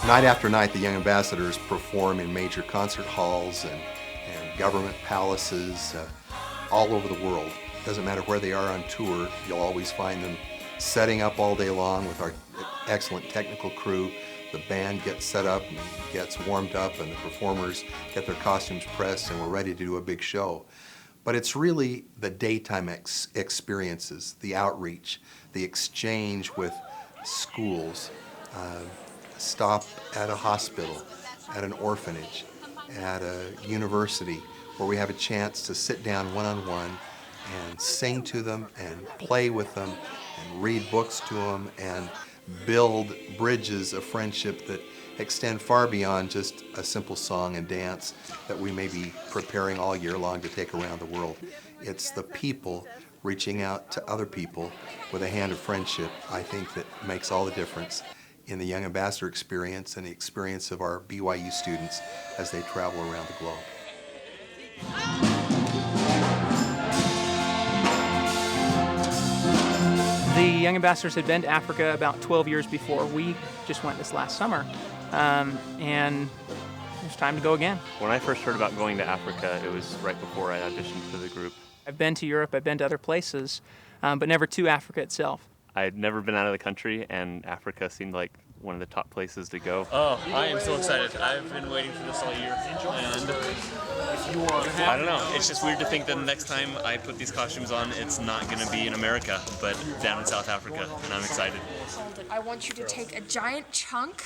Night after night, the Young Ambassadors perform in major concert halls and government palaces all over the world. Doesn't matter where they are on tour, you'll always find them setting up all day long with our excellent technical crew. The band gets set up and gets warmed up, and the performers get their costumes pressed, and we're ready to do a big show. But it's really the daytime experiences, the outreach, the exchange with schools, stop at a hospital, at an orphanage, at a university, where we have a chance to sit down one-on-one and sing to them and play with them and read books to them and build bridges of friendship that extend far beyond just a simple song and dance that we may be preparing all year long to take around the world. It's the people reaching out to other people with a hand of friendship, I think, that makes all the difference in the Young Ambassador experience and the experience of our BYU students as they travel around the globe. The Young Ambassadors had been to Africa about 12 years before. We just went this last summer, and it was time to go again. When I first heard about going to Africa, it was right before I auditioned for the group. I've been to Europe, I've been to other places, but never to Africa itself. I'd never been out of the country, and Africa seemed like one of the top places to go. Oh, I am so excited. I've been waiting for this all year. And I don't know, it's just weird to think that the next time I put these costumes on, it's not going to be in America, but down in South Africa, and I'm excited. I want you to take a giant chunk,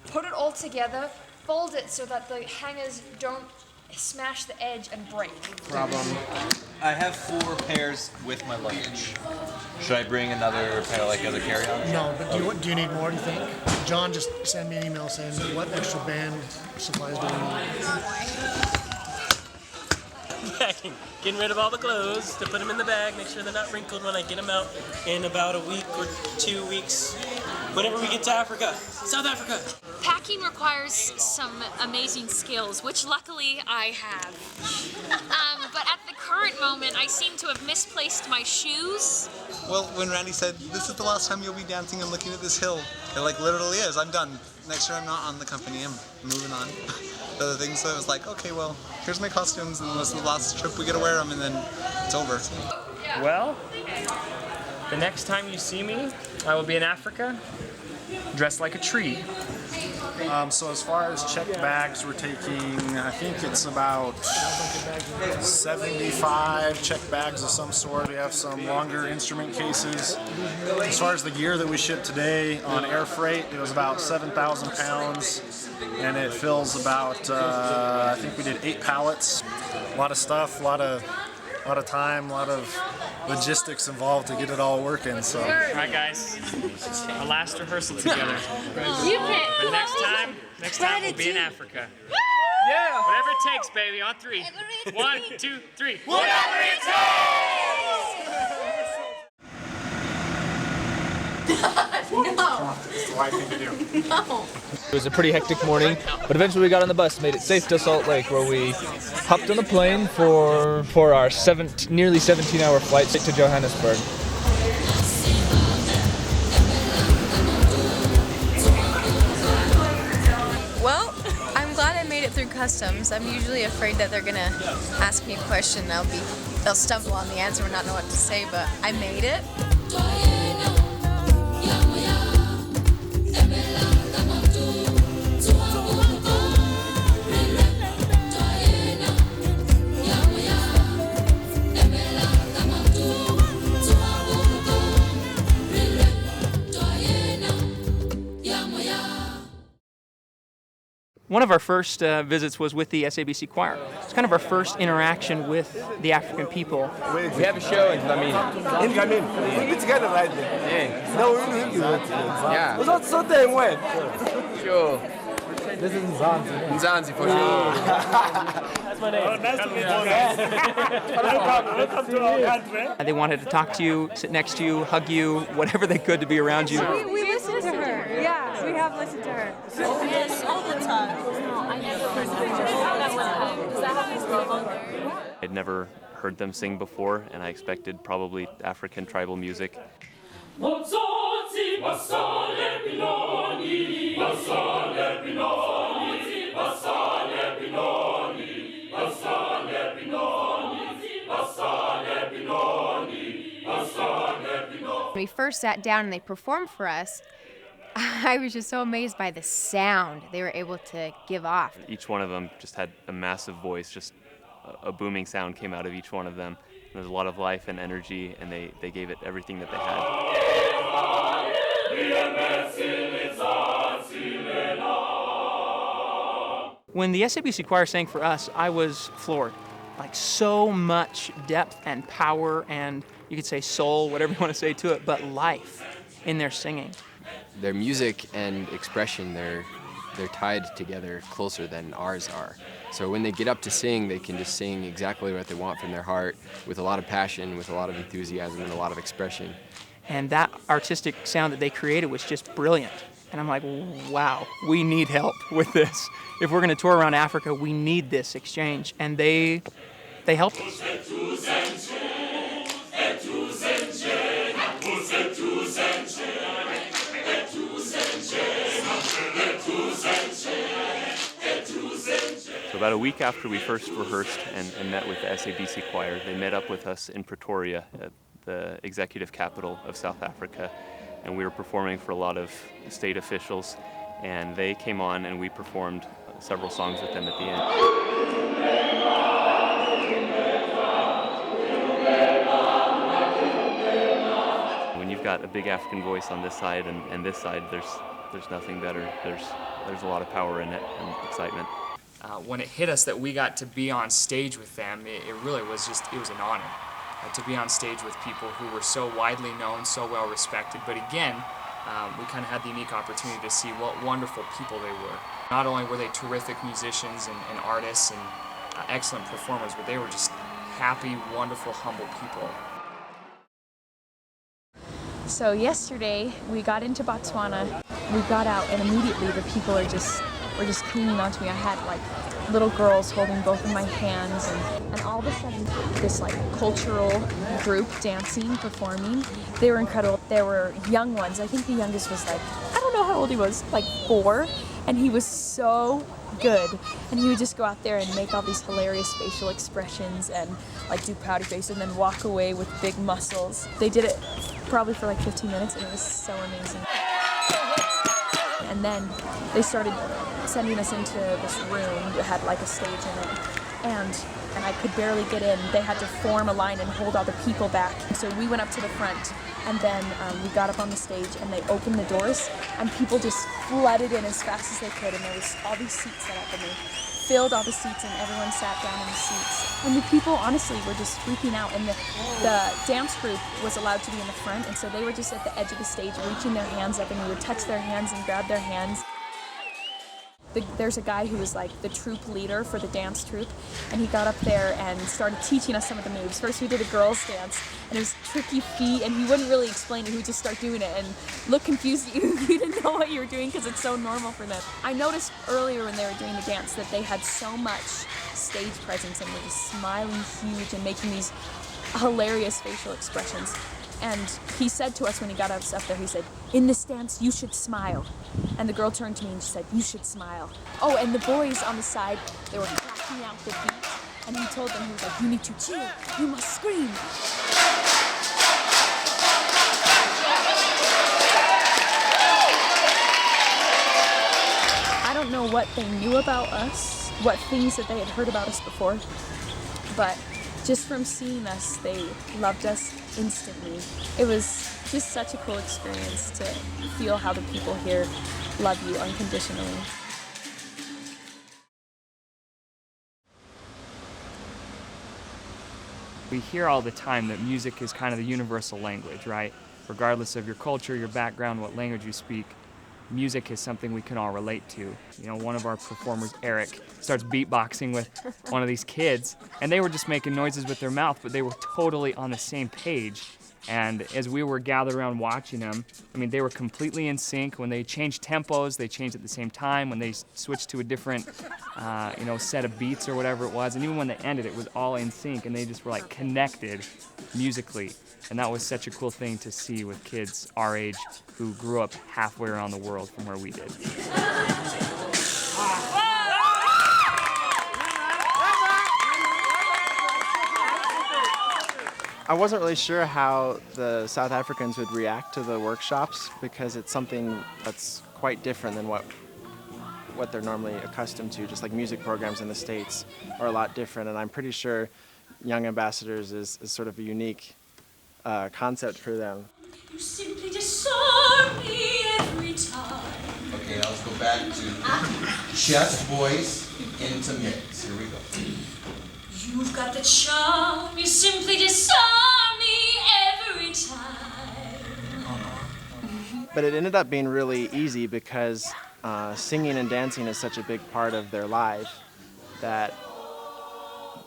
put it all together, fold it so that the hangers don't smash the edge and break. Problem. I have 4 pairs with my luggage. Should I bring another pair, like other carry-on? No, but do you need more, do you think? John just sent me an email saying what extra band supplies do we need? Getting rid of all the clothes to put them in the bag, make sure they're not wrinkled when I get them out in about a week or 2 weeks. Whenever we get to Africa, South Africa. Packing requires some amazing skills, which luckily I have. But at the current moment, I seem to have misplaced my shoes. Well, when Randy said, this is the last time you'll be dancing and looking at this hill, it like literally is. I'm done. Next year I'm not on the company, I'm moving on. The other thing, so I was like, okay, well, here's my costumes, and this is the last trip we get to wear them, and then it's over. Well, the next time you see me, I will be in Africa, dressed like a tree. So as far as checked bags, we're taking, I think it's about 75 checked bags of some sort. We have some longer instrument cases. As far as the gear that we shipped today on air freight, it was about 7,000 pounds, and it fills about, I think we did 8 pallets. A lot of stuff, a lot of time, a lot of logistics involved to get it all working. So. All right, guys, our last rehearsal together. But next time we'll be in Africa. Yeah. Whatever it takes, baby. On 3. 1, 2, 3. Whatever it No. It's the right thing to do. No. It was a pretty hectic morning, but eventually we got on the bus, made it safe to Salt Lake, where we hopped on a plane for our nearly 17-hour flight to Johannesburg. Well, I'm glad I made it through customs. I'm usually afraid that they're gonna ask me a question, they'll stumble on the answer and not know what to say, but I made it. One of our first visits was with the SABC choir. It's kind of our first interaction with the African people. We have a show in Dlamini. In Dlamini? We'll be together right there. Yeah. No, we'll be together. Yeah. What's so damn when? Sure. This is Nzanzi. Nzanzi for sure. That's my name. Oh, nice to meet you. Welcome to our country. They wanted to talk to you, sit next to you, hug you, whatever they could to be around you. We listened to her. Yeah, we have listened to her. Yes, all the time. I'd never heard them sing before, and I expected probably African tribal music. Botswana! When we first sat down and they performed for us, I was just so amazed by the sound they were able to give off. Each one of them just had a massive voice, just a booming sound came out of each one of them. There's a lot of life and energy, and they gave it everything that they had. When the SABC choir sang for us, I was floored. Like, so much depth and power and, you could say soul, whatever you want to say to it, but life in their singing. Their music and expression, they're tied together closer than ours are. So when they get up to sing, they can just sing exactly what they want from their heart, with a lot of passion, with a lot of enthusiasm, and a lot of expression. And that artistic sound that they created was just brilliant. And I'm like, wow, we need help with this. If we're going to tour around Africa, we need this exchange. And they helped us. So about a week after we first rehearsed and met with the SABC choir, they met up with us in Pretoria, the executive capital of South Africa, and we were performing for a lot of state officials, and they came on and we performed several songs with them at the end. When you've got a big African voice on this side and this side, there's nothing better. There's a lot of power in it and excitement. When it hit us that we got to be on stage with them, it really was it was an honor to be on stage with people who were so widely known, so well respected. But again, we kind of had the unique opportunity to see what wonderful people they were. Not only were they terrific musicians and artists and excellent performers, but they were just happy, wonderful, humble people. So yesterday we got into Botswana. We got out and immediately the people were just clinging onto me. I had like little girls holding both of my hands and all of a sudden this like cultural group dancing, performing. They were incredible. There were young ones. I think the youngest was like, I don't know how old he was, like 4, and he was so good. And he would just go out there and make all these hilarious facial expressions and like do pouty face and then walk away with big muscles. They did it probably for like 15 minutes and it was so amazing. And then they started sending us into this room that had like a stage in it. And I could barely get in. They had to form a line and hold all the people back. So we went up to the front and then we got up on the stage and they opened the doors and people just flooded in as fast as they could, and there was all these seats set up and they filled all the seats and everyone sat down in the seats. And the people honestly were just freaking out, and the dance group was allowed to be in the front, and so they were just at the edge of the stage reaching their hands up, and we would touch their hands and grab their hands. There's a guy who was like the troop leader for the dance troupe, and he got up there and started teaching us some of the moves. First we did a girls dance, and it was tricky feet, and he wouldn't really explain it. He would just start doing it and look confused. You didn't know what you were doing because it's so normal for them. I noticed earlier when they were doing the dance that they had so much stage presence and were just smiling huge and making these hilarious facial expressions. And he said to us when he got up there, he said, "In this dance, you should smile." And the girl turned to me and she said, "You should smile." Oh, and the boys on the side, they were clapping out the beat. And he told them, he was like, "You need to cheer, you must scream." I don't know what they knew about us, what things that they had heard about us before, but just from seeing us, they loved us instantly. It was just such a cool experience to feel how the people here love you unconditionally. We hear all the time that music is kind of the universal language, right? Regardless of your culture, your background, what language you speak, music is something we can all relate to. You know, one of our performers, Eric, starts beatboxing with one of these kids, and they were just making noises with their mouth, but they were totally on the same page. And as we were gathered around watching them, I mean, they were completely in sync. When they changed tempos, they changed at the same time. When they switched to a different, set of beats or whatever it was, and even when they ended, it was all in sync, and they just were like connected musically. And that was such a cool thing to see with kids our age who grew up halfway around the world from where we did. I wasn't really sure how the South Africans would react to the workshops because it's something that's quite different than what they're normally accustomed to. Just like music programs in the States are a lot different, and I'm pretty sure Young Ambassadors is sort of a unique concept for them. You simply disarm me every time. Okay, now let's go back to chest, voice, into mix. Here we go. You've got the charm, you simply disarm me every time. But it ended up being really easy because singing and dancing is such a big part of their life that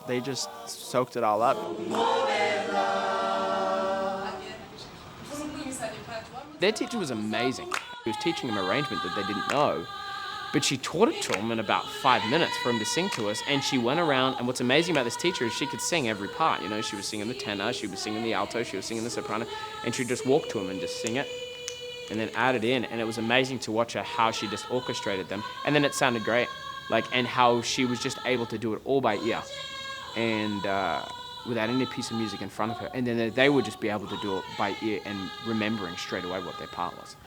they just soaked it all up. Their teacher was amazing. She was teaching them arrangement that they didn't know, but she taught it to them in about 5 minutes for them to sing to us, and she went around, and what's amazing about this teacher is she could sing every part. You know, she was singing the tenor, she was singing the alto, she was singing the soprano, and she'd just walk to them and just sing it, and then add it in, and it was amazing to watch her, how she just orchestrated them, and then it sounded great, and how she was just able to do it all by ear, and without any piece of music in front of her, and then they would just be able to do it by ear and remembering straight away what their part was.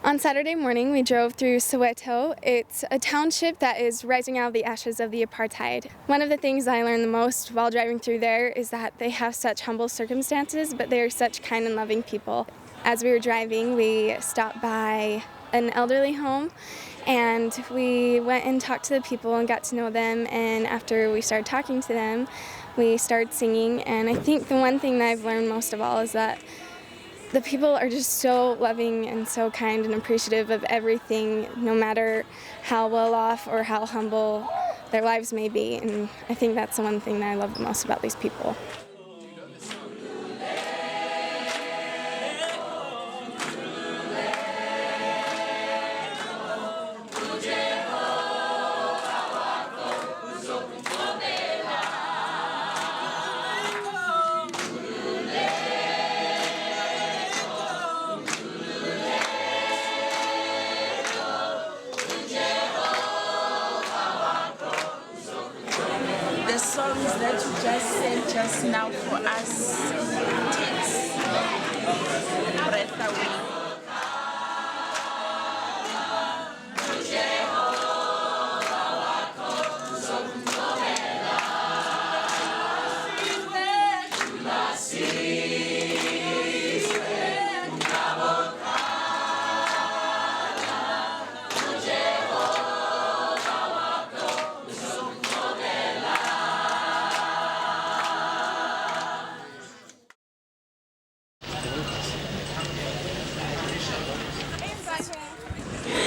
On Saturday morning, we drove through Soweto. It's a township that is rising out of the ashes of the apartheid. One of the things I learned the most while driving through there is that they have such humble circumstances, but they are such kind and loving people. As we were driving, we stopped by an elderly home, and we went and talked to the people and got to know them, and after we started talking to them, we started singing, and I think the one thing that I've learned most of all is that the people are just so loving and so kind and appreciative of everything, no matter how well off or how humble their lives may be. And I think that's the one thing that I love the most about these people. The songs that you just sang just it's now for us to take breath away.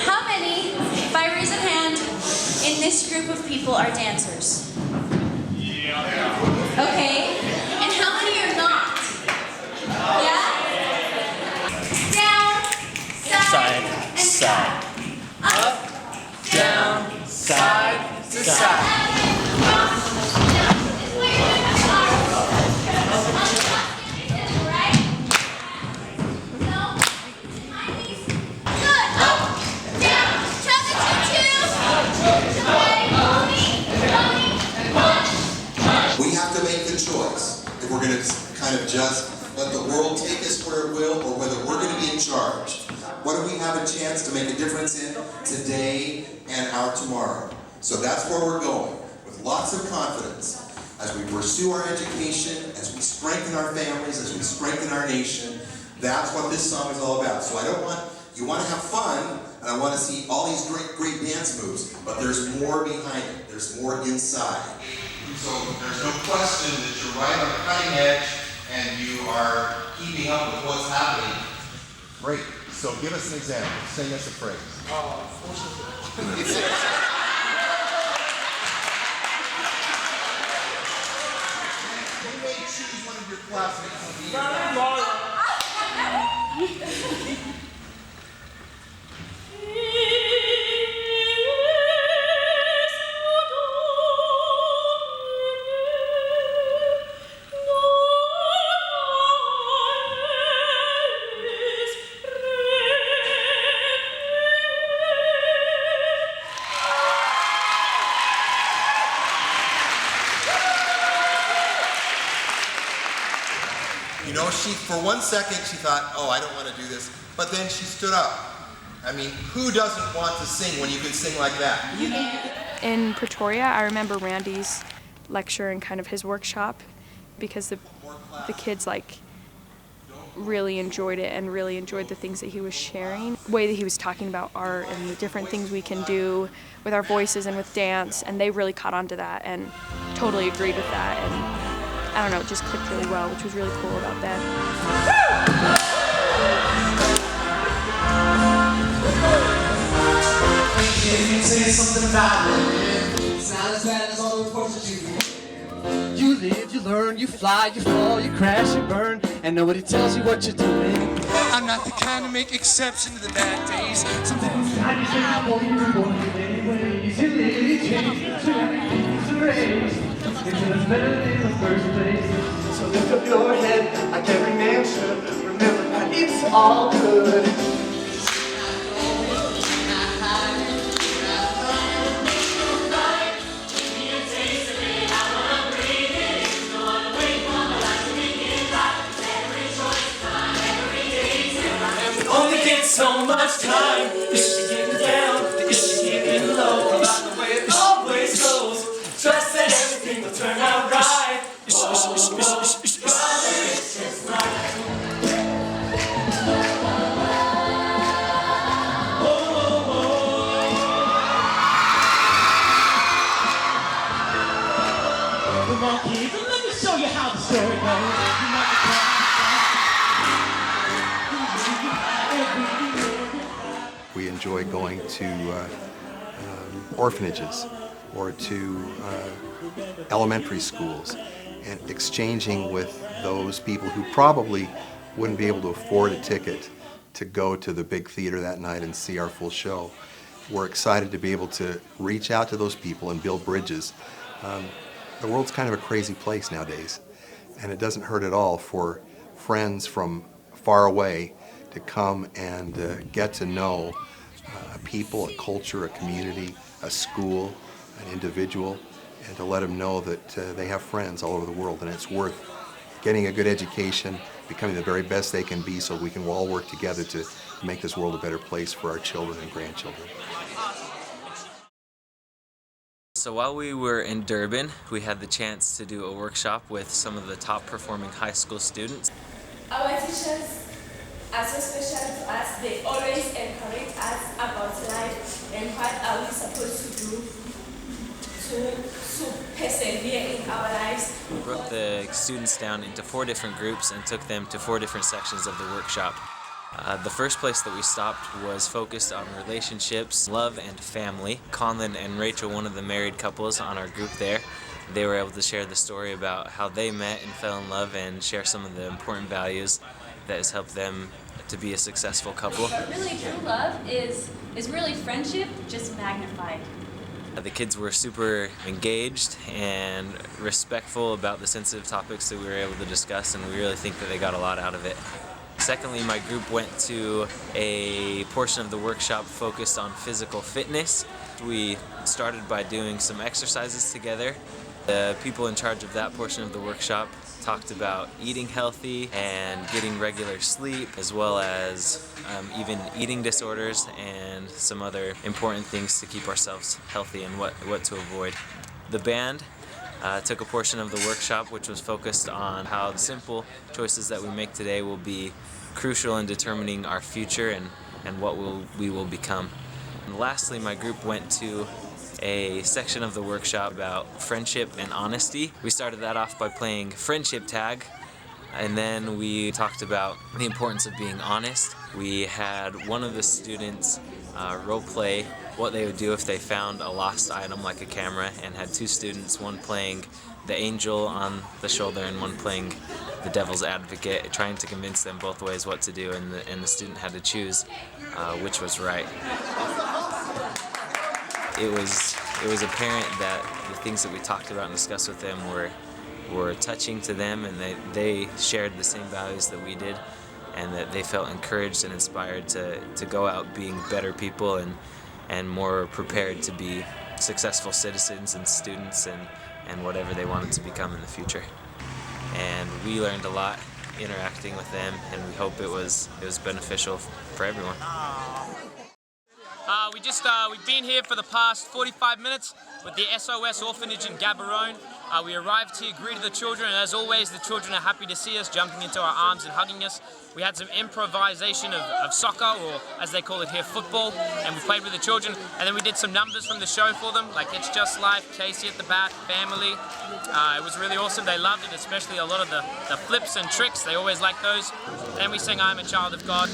How many, by raise of hand, in this group of people are dancers? Okay. And how many are not? Yeah? Down, side, and side. Up, Down, side to side. We have to make the choice if we're going to kind of just let the world take us where it will, or whether we're going to be in charge. What do we have a chance to make a difference in today and our tomorrow? So that's where we're going, with lots of confidence, as we pursue our education, as we strengthen our families, as we strengthen our nation. That's what this song is all about. So you want to have fun, and I want to see all these great dance moves, but there's more behind it. There's more inside. So there's no question that you're right on the cutting edge and you are keeping up with what's happening. Great. So give us an example. Sing us a phrase. You may choose one of your classmates to be for one second she thought, oh, I don't want to do this, but then she stood up. I mean, who doesn't want to sing when you can sing like that? In Pretoria, I remember Randy's lecture and kind of his workshop, because the kids really enjoyed it and really enjoyed the things that he was sharing. The way that he was talking about art and the different things we can do with our voices and with dance, and they really caught on to that and totally agreed with that. And I don't know, it just clicked really well, which was really cool about that. If you say something about it, it's not as bad as all the reports that you read. You live, you learn, you fly, you fall, you crash, you burn, and nobody tells you what you're doing. I'm not the kind to make exception to the bad days. Sometimes I just think I'm only born anyways. You literally change to everything's erased. Until it's better than the first place. So lift up your head like every man should. Remember that it's all good. Only get so much time. You should be getting down, you should be getting low. About the way it always goes. Trust that everything will turn out right. It's just like come on, kids, let me show you how the story goes. We enjoy going to orphanages or to elementary schools and exchanging with those people who probably wouldn't be able to afford a ticket to go to the big theater that night and see our full show. We're excited to be able to reach out to those people and build bridges. The world's kind of a crazy place nowadays, and it doesn't hurt at all for friends from far away to come and get to know a people, a culture, a community, a school, an individual, and to let them know that they have friends all over the world, and it's worth getting a good education, becoming the very best they can be, so we can all work together to make this world a better place for our children and grandchildren. So while we were in Durban, we had the chance to do a workshop with some of the top performing high school students. Our teachers are so special to us. They always encourage us about life and what are we supposed to do to persevere in our lives. We broke the students down into 4 different groups and took them to 4 different sections of the workshop. The first place that we stopped was focused on relationships, love, and family. Conlon and Rachel, one of the married couples on our group there, they were able to share the story about how they met and fell in love and share some of the important values that has helped them to be a successful couple. Really, true love is really friendship, just magnified. The kids were super engaged and respectful about the sensitive topics that we were able to discuss, and we really think that they got a lot out of it. Secondly, my group went to a portion of the workshop focused on physical fitness. We started by doing some exercises together. The people in charge of that portion of the workshop talked about eating healthy and getting regular sleep, as well as even eating disorders and some other important things to keep ourselves healthy and what to avoid. The band took a portion of the workshop which was focused on how the simple choices that we make today will be crucial in determining our future and what we will become. And lastly, my group went to a section of the workshop about friendship and honesty. We started that off by playing friendship tag, and then we talked about the importance of being honest. We had one of the students role play what they would do if they found a lost item like a camera, and had 2 students, one playing the angel on the shoulder and one playing the devil's advocate, trying to convince them both ways what to do, and the student had to choose which was right. It was apparent that the things that we talked about and discussed with them were touching to them, and they shared the same values that we did, and that they felt encouraged and inspired to go out being better people and more prepared to be successful citizens and students and whatever they wanted to become in the future. And we learned a lot interacting with them, and we hope it was beneficial for everyone. We've been here for the past 45 minutes with the SOS Orphanage in Gaborone. We arrived here, greeted the children, and as always, the children are happy to see us, jumping into our arms and hugging us. We had some improvisation of soccer, or as they call it here, football, and we played with the children. And then we did some numbers from the show for them, like It's Just Life, Casey at the Bat, Family. It was really awesome. They loved it, especially a lot of the flips and tricks. They always like those. Then we sang I'm a Child of God.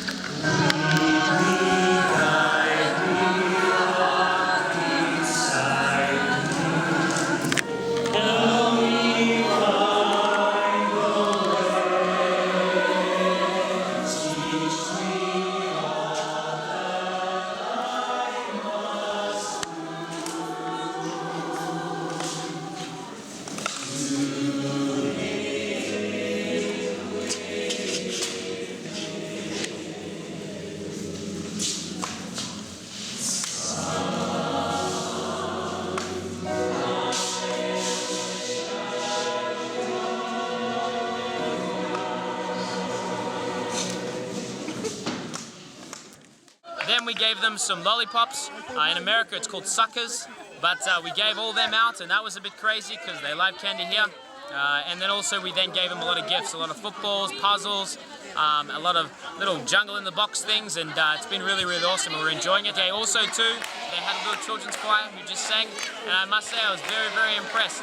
Then we gave them some lollipops. In America it's called suckers, but we gave all them out, and that was a bit crazy because they love candy here. And then also we then gave them a lot of gifts, a lot of footballs, puzzles, a lot of little jungle in the box things, and it's been really, really awesome. We're enjoying it. Also too, they had a little children's choir who just sang, and I must say I was very, very impressed.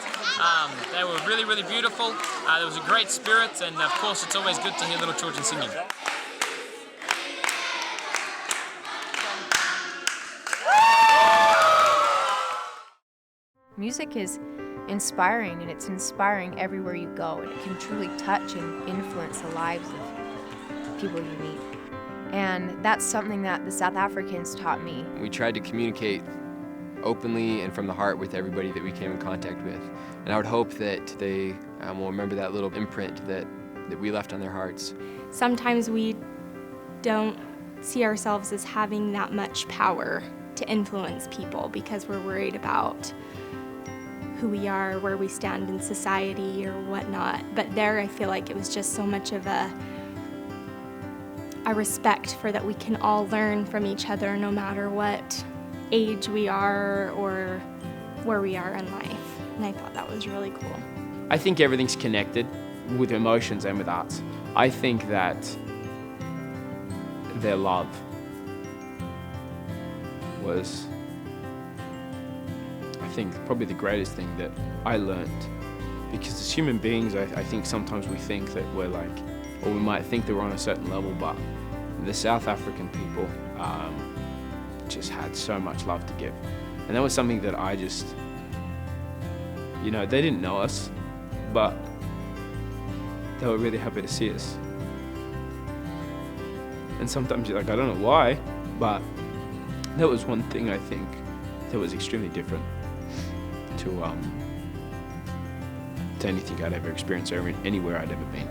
They were really, really beautiful. There was a great spirit, and of course it's always good to hear little children singing. Music is inspiring, and it's inspiring everywhere you go, and it can truly touch and influence the lives of people you meet. And that's something that the South Africans taught me. We tried to communicate openly and from the heart with everybody that we came in contact with. And I would hope that they will remember that little imprint that we left on their hearts. Sometimes we don't see ourselves as having that much power to influence people because we're worried about who we are, where we stand in society or whatnot. But there I feel like it was just so much of a respect for that we can all learn from each other no matter what age we are or where we are in life. And I thought that was really cool. I think everything's connected with emotions and with arts. I think that their love was, I think, probably the greatest thing that I learned. Because as human beings, I think sometimes we think that we're like, or we might think that we're on a certain level, but the South African people just had so much love to give. And that was something that I just, you know, they didn't know us, but they were really happy to see us. And sometimes you're like, I don't know why, but that was one thing I think that was extremely different to anything I'd ever experienced or anywhere I'd ever been.